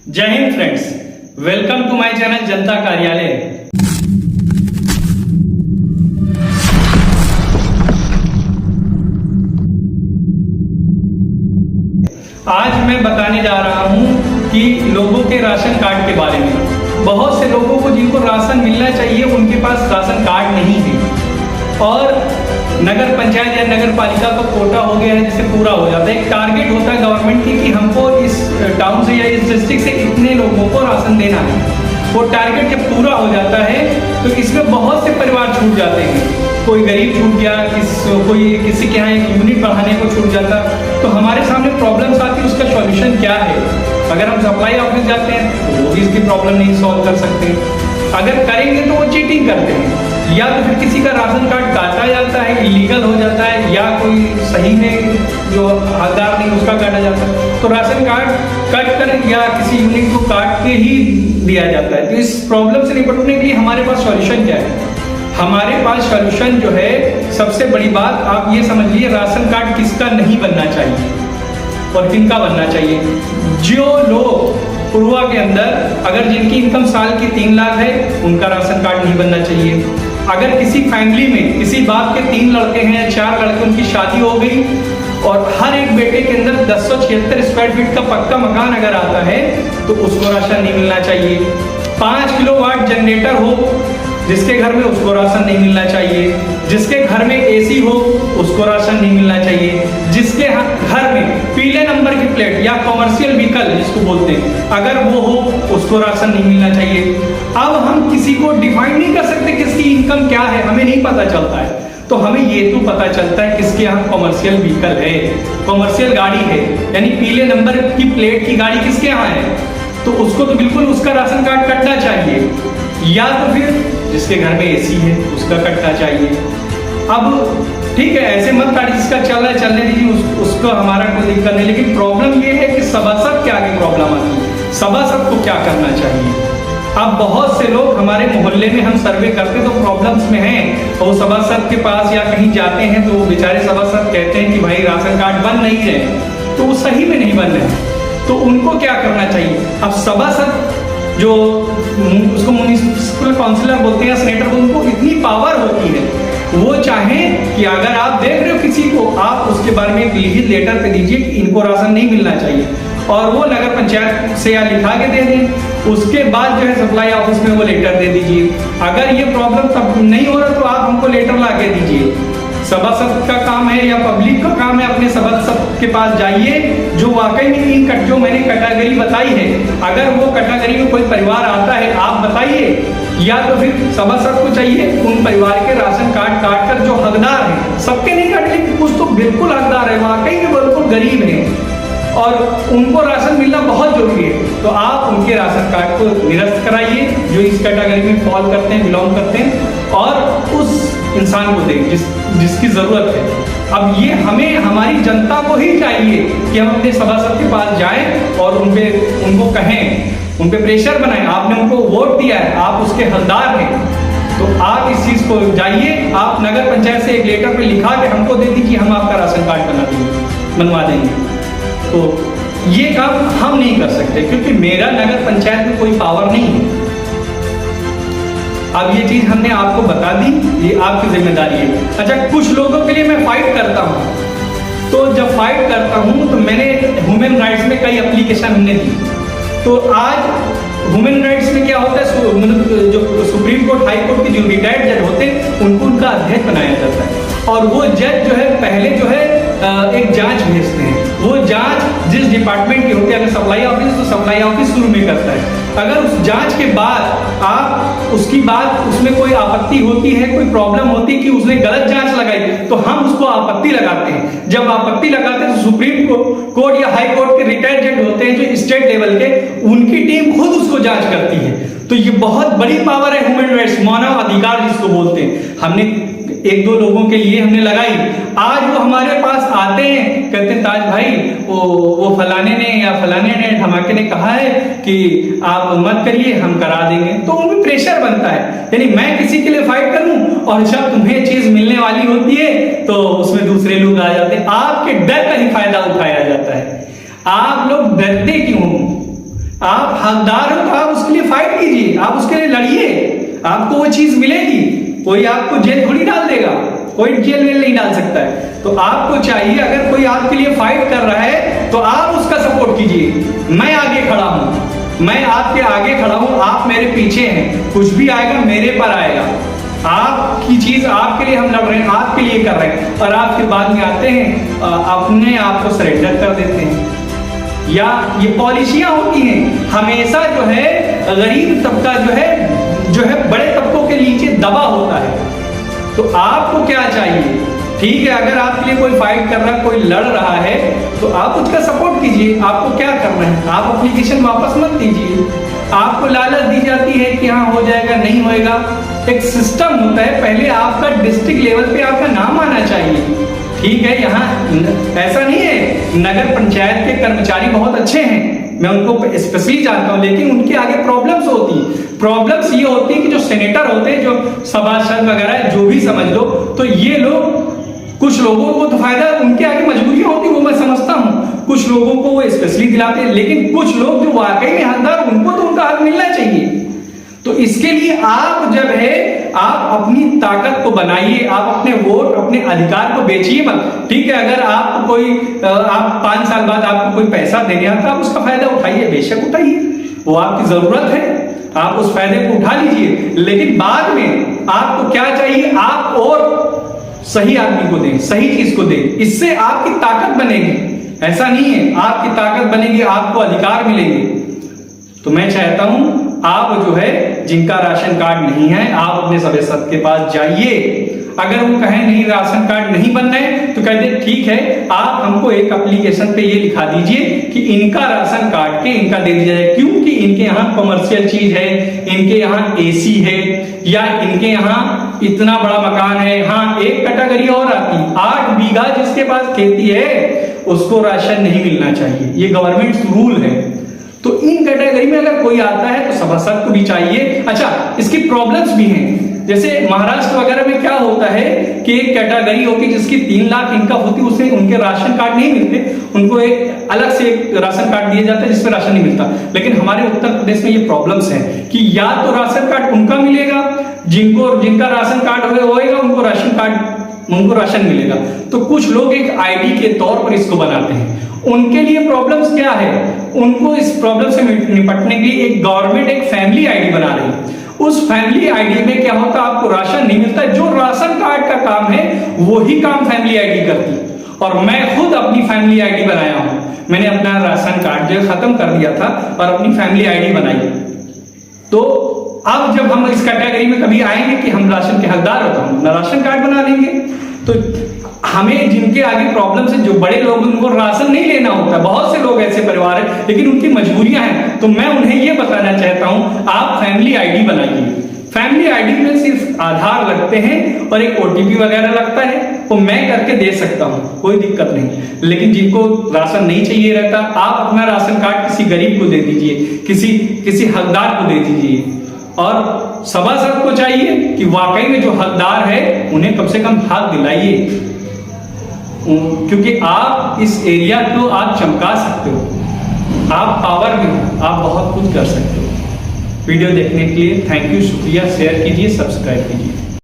जय Hind friends, welcome to my channel Janta Karyalay. आज मैं बताने जा रहा हूं कि लोगों के राशन कार्ड के बारे में। बहुत से लोगों को जिनको राशन मिलना चाहिए उनके पास राशन कार्ड नहीं है और नगर पंचायत या नगर पालिका का कोटा हो गया है जिससे पूरा हो जाता है। एक टारगेट होता है गवर्नमेंट की कि हमको इस टाउन से या इस डिस्ट्रिक्ट से इतने लोगों को राशन देना है। वो टारगेट जब पूरा हो जाता है तो इसमें बहुत से परिवार छूट जाते हैं। कोई गरीब छूट गया, कोई किसी के यहाँ एक यूनिट बढ़ाने को छूट जाता। तो हमारे सामने प्रॉब्लम्स आती है, उसका सॉल्यूशन क्या है? अगर हम सप्लाई ऑफिस जाते हैं तो वो भी इसकी प्रॉब्लम नहीं सॉल्व कर सकते। अगर करेंगे तो वो चीटिंग करते हैं, या तो फिर किसी का राशन कार्ड काटा जाता है, इलीगल हो जाता है, या कोई सही में जो हकदार नहीं उसका काटा जाता है। तो राशन कार्ड कट कर या किसी यूनिट को काट के ही दिया जाता है। तो इस प्रॉब्लम से निपटने के लिए हमारे पास सॉल्यूशन क्या है? हमारे पास सॉल्यूशन जो है, सबसे बड़ी बात आप ये समझिए, राशन कार्ड किसका नहीं बनना चाहिए और किनका बनना चाहिए। जो लोग पूर्वा के अंदर अगर जिनकी इनकम साल की 3 लाख है उनका राशन कार्ड नहीं बनना चाहिए। अगर किसी फैमिली में किसी बाप के 3 लड़के हैं या 4 लड़के, उनकी शादी हो गई और हर एक बेटे के अंदर 1076 स्क्वायर फीट का पक्का मकान अगर आता है तो उसको राशन नहीं मिलना चाहिए। 5 किलोवाट जनरेटर हो जिसके घर में, उसको राशन नहीं मिलना चाहिए। जिसके घर में एसी हो उसको राशन नहीं मिलना चाहिए। जिसके घर में पीले नंबर की प्लेट या कॉमर्शियल व्हीकल जिसको बोलते हैं अगर वो हो उसको राशन नहीं मिलना चाहिए। अब हम किसी को डिफाइन नहीं कर सकते किसकी इनकम क्या है, हमें नहीं पता चलता है। तो हमें ये तो पता चलता है किसके यहाँ कॉमर्शियल व्हीकल है, कॉमर्शियल गाड़ी है, यानी पीले नंबर की प्लेट की गाड़ी किसके यहाँ है, तो उसको तो बिल्कुल उसका राशन कार्ड कटना चाहिए। या तो फिर जिसके घर में एसी है उसका कटना चाहिए। अब ठीक है, ऐसे मत काटिए, जिसका चल रहा है चलने दीजिए, उसको हमारा कोई दिक्कत नहीं। लेकिन प्रॉब्लम ये है कि सभासद के आगे प्रॉब्लम आती है। सभासद को क्या करना चाहिए? अब बहुत से लोग हमारे मोहल्ले में हम सर्वे करते तो प्रॉब्लम्स में हैं और सभासद के पास या कहीं जाते हैं तो बेचारे सभासद कहते हैं कि भाई राशन कार्ड बन नहीं रहे, तो वो सही में नहीं बन रहे। तो उनको क्या करना चाहिए? अब सभासद जो उसको म्युनिसिपल काउंसिलर बोलते हैं, सेनेटर बोलते हैं, उनको इतनी पावर होती है, वो चाहें कि अगर आप देख रहे हो किसी को, आप उसके बारे में एक लिखित लेटर पे दीजिए कि इनको राशन नहीं मिलना चाहिए और वो नगर पंचायत से या लिखा के दे दें। उसके बाद जो है सप्लाई ऑफिस में वो लेटर दे दीजिए। अगर ये प्रॉब्लम तब नहीं हो रहा तो आप हमको लेटर ला के दीजिए। सभासद का काम है या पब्लिक का काम है, अपने सभासद के पास जाइए जो वाकई में इन जो मैंने कैटेगरी बताई है, अगर वो कैटेगरी में कोई परिवार आता है आप बताइए, या तो फिर सभासद को चाहिए उन परिवार के राशन कार्ड काट कर जो हकदार हैं, सबके नहीं काट, लेकिन कुछ तो बिल्कुल हकदार है, वाकई में बिल्कुल गरीब हैं और उनको राशन मिलना बहुत जरूरी है, तो आप उनके राशन कार्ड को निरस्त कराइए जो इस कैटेगरी में फॉल करते हैं, बिलोंग करते हैं, और उस इंसान को दें जिसकी जरूरत है। अब ये हमें, हमारी जनता को ही चाहिए कि हम अपने सभासद के पास जाएं और उनको कहें, उन पे प्रेशर बनाएं। आपने उनको वोट दिया है, आप उसके हकदार हैं, तो आप इस चीज को जाइए, आप नगर पंचायत से एक लेटर पे लिखा के हमको दे दीजिए, हम आपका राशन कार्ड बनवा देंगे। तो ये काम हम नहीं कर सकते क्योंकि मेरा नगर पंचायत में कोई पावर नहीं है। अब ये चीज हमने आपको बता दी, ये आपकी जिम्मेदारी है। अच्छा, कुछ लोगों के लिए मैं फाइट करता हूँ, तो जब फाइट करता हूँ तो मैंने ह्यूमन राइट्स में कई एप्लीकेशन हमने दी। तो आज ह्यूमन राइट्स में क्या होता है, जो सुप्रीम कोर्ट, हाई कोर्ट के जो रिटायर्ड जज होते हैं उनको उनका अध्यक्ष बनाया जाता है और वो जज जो है पहले जो है एक जांच भेजते हैं। वो जांच जिस डिपार्टमेंट की होती है, अगर सप्लाई ऑफिस तो सप्लाई ऑफिस शुरू में करता है। अगर उस जांच के बाद आप उसकी बात, उसमें कोई आपत्ति होती है, कोई प्रॉब्लम होती है कि उसने गलत जांच लगाई, तो हम उसको आपत्ति लगाते हैं। जब आपत्ति लगाते हैं तो सुप्रीम कोर्ट या हाई कोर्ट के रिटायर्ड जज होते हैं जो स्टेट लेवल के, उनकी टीम खुद उसको जांच करती है। तो ये बहुत बड़ी पावर है ह्यूमन राइट्स, मानव अधिकार जिसको बोलते हैं। हमने 1-2 लोगों के लिए हमने लगाई, आज वो हमारे पास आते हैं, कहते हैं ताज भाई वो फलाने ने या फलाने ने धमाके ने कहा है कि आप मत करिए, हम करा देंगे। तो उनमें प्रेशर बनता है, यानी मैं किसी के लिए फाइट करूं और जब तुम्हें चीज मिलने वाली होती है तो उसमें दूसरे लोग आ जाते हैं। आपके डर का ही फायदा उठाया जाता है। आप लोग डरते क्यों? आप हकदार हो तो आप उसके लिए फाइट कीजिए, आप उसके लिए लड़िए, आपको वो चीज मिलेगी। कोई आपको जेल थोड़ी डाल देगा, कोई जेल में नहीं डाल सकता है। तो आपको चाहिए, अगर कोई आपके लिए फाइट कर रहा है तो आप उसका सपोर्ट कीजिए। मैं आगे खड़ा हूं, मैं आपके आगे खड़ा हूं, आप मेरे पीछे हैं, कुछ भी आएगा मेरे पर आएगा। आपकी चीज आपके लिए हम लड़ रहे हैं, आपके लिए कर रहे हैं, और आप फिर बाद में आते हैं अपने आप को सरेंडर कर देते हैं। या ये पॉलिसियां होती हैं, हमेशा जो है गरीब तबका जो है बड़े तबकों के नीचे दबा होता है। तो आपको क्या चाहिए? ठीक है, अगर आपके लिए कोई फाइट कर रहा है, कोई लड़ रहा है, तो आप उसका सपोर्ट कीजिए। आपको क्या करना है, आप एप्लीकेशन वापस मत दीजिए। आपको लालच दी जाती है कि हाँ हो जाएगा, नहीं होएगा। एक सिस्टम होता है, पहले आपका डिस्ट्रिक्ट लेवल पे आपका नाम आना चाहिए। ठीक है, यहाँ ऐसा नहीं है, नगर पंचायत के कर्मचारी बहुत अच्छे हैं, मैं उनको स्पेशली जानता हूं, लेकिन उनके आगे प्रॉब्लम्स होती है। प्रॉब्लम्स ये होती है कि जो सेनेटर होते हैं, जो सभासद वगैरह जो भी समझ लो, तो ये लोग, कुछ लोगों को तो फायदा, उनके आगे मजबूरियां होती है, वो मैं समझता हूं। कुछ लोगों को वो स्पेशली दिलाते हैं, लेकिन कुछ लोग जो वाकई में हकदार, उनको तो उनका हक मिलना चाहिए। तो इसके लिए आप जब है, आप अपनी ताकत को बनाइए, आप अपने वोट, अपने अधिकार को बेचिए मत। ठीक है, अगर आप कोई आप 5 साल बाद आपको कोई पैसा देने आता, आप उसका फायदा उठाइए, बेशक उठाइए, वो आपकी जरूरत है, आप उस फायदे को उठा लीजिए। लेकिन बाद में आपको क्या चाहिए, आप और सही आदमी को दें, सही चीज को दें, इससे आपकी ताकत बनेगी। ऐसा नहीं है, आपकी ताकत बनेगी, आपको अधिकार मिलेंगे। तो मैं चाहता हूं आप जो है, जिनका राशन कार्ड नहीं है, आप अपने सदस्य के पास जाइए। अगर वो कहें नहीं राशन कार्ड नहीं बन रहे, तो कह दे ठीक है, आप हमको एक एप्लीकेशन पे ये लिखा दीजिए कि इनका राशन कार्ड के इनका दे दिया जाए, क्योंकि इनके यहाँ कमर्शियल चीज है, इनके यहाँ एसी है, या इनके यहाँ इतना बड़ा मकान है। हाँ, एक कैटेगरी और आती, 8 बीघा जिसके पास खेती है, उसको राशन नहीं मिलना चाहिए, ये गवर्नमेंट रूल है। तो इन कैटेगरी में अगर कोई आता है तो सभासद को भी चाहिए। अच्छा, इसकी प्रॉब्लम्स भी हैं, जैसे महाराष्ट्र वगैरह में क्या होता है कि एक कैटेगरी होती है जिसकी 3 लाख इनकम होती है, उसे उनके राशन कार्ड नहीं मिलते, उनको एक अलग से एक राशन कार्ड दिया जाता है जिसमें राशन नहीं मिलता। लेकिन हमारे उत्तर प्रदेश में ये प्रॉब्लम्स है कि या तो राशन कार्ड उनका मिलेगा, जिनका राशन कार्ड होएगा उनको राशन मिलेगा। तो कुछ लोग एक आईडी के तौर पर इसको बनाते हैं। उनके लिए प्रॉब्लम्स क्या है, उनको इस प्रॉब्लम से निपटने के लिए एक गवर्नमेंट एक फैमिली आईडी बना रही है। उस फैमिली आईडी में क्या होता है, आपको राशन नहीं मिलता, जो राशन कार्ड का काम है वही काम फैमिली आईडी करती है। और मैं खुद अपनी फैमिली आईडी बनाया हूं, मैंने अपना राशन कार्ड जो खत्म कर दिया था और अपनी फैमिली आईडी बनाई। तो अब जब हम इस कैटेगरी में कभी आएंगे कि हम राशन के हकदार होते हैं, हम राशन कार्ड बना लेंगे। तो हमें जिनके आगे प्रॉब्लम से, जो बड़े लोग उनको राशन नहीं लेना होता, बहुत से लोग ऐसे परिवार है लेकिन उनकी मजबूरियां हैं, तो मैं उन्हें ये बताना चाहता हूं, आप फैमिली आईडी बनाइए। फैमिली आईडी में सिर्फ आधार लगते हैं और एक ओटीपी वगैरह लगता है, वो मैं करके दे सकता हूं, कोई दिक्कत नहीं। लेकिन जिनको राशन नहीं चाहिए रहता, आप अपना राशन कार्ड किसी गरीब को दे दीजिए, किसी हकदार को दे दीजिए। और सभासद को चाहिए कि वाकई में जो हकदार है उन्हें कम से कम हक दिलाइए, क्योंकि आप इस एरिया को आप चमका सकते हो, आप पावर में हो, आप बहुत कुछ कर सकते हो। वीडियो देखने के लिए थैंक यू, शुक्रिया। शेयर कीजिए, सब्सक्राइब कीजिए।